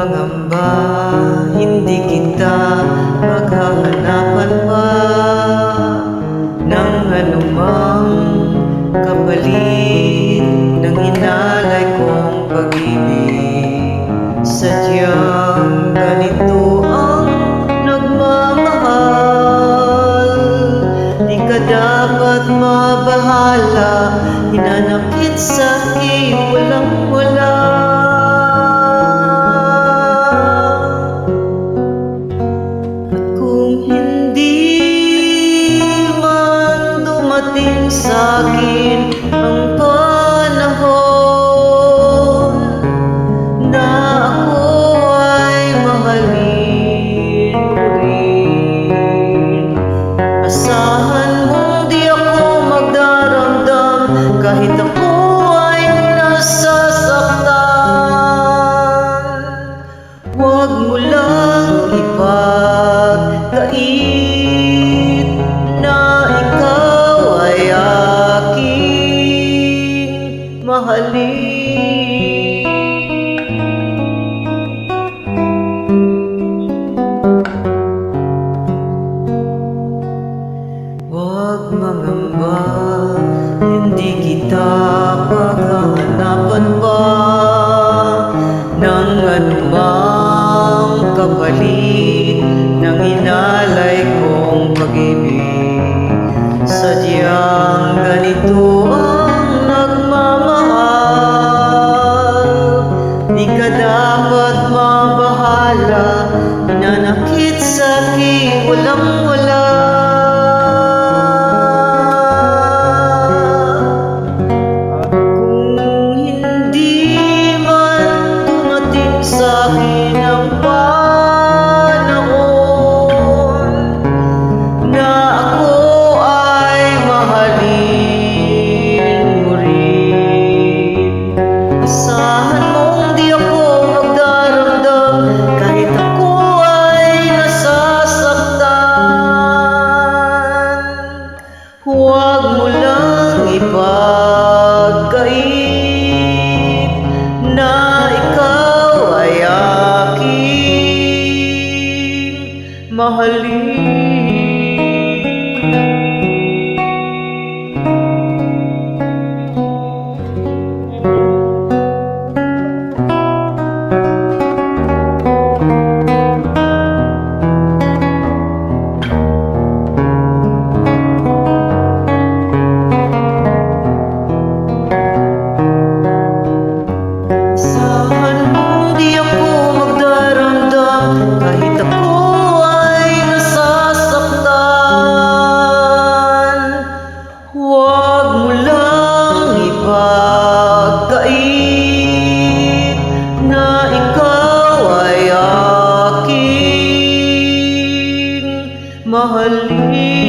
mangamba, hindi kita maghahanapan pa ng anumang kapalit ng inalay kong pag-ibig. Sadyang ganito ang nagmamahal, di ka dapat mabahala, hinanakit sa'kin walang-wala. Sa'kin ang panahon na ako ay mahalin mo rin. Asahan mong di ako magdaramdam kahit ako ay nasasaktan. Huwag mo lang ipagkait na mahalin. Huwag mangamba, hindi kita paghahanapan pa ng anumang kapalit ng inalay kong pag-ibig. Sadyang ganito dapat mabahala, hinanakit sa'kin walang-wala. At kung hindi man dumating sa'kin ang panahon na ako ay mahalin mo rin, asahan huwag mo lang ipagkait na ikaw ay aking mahalin. Mahalin.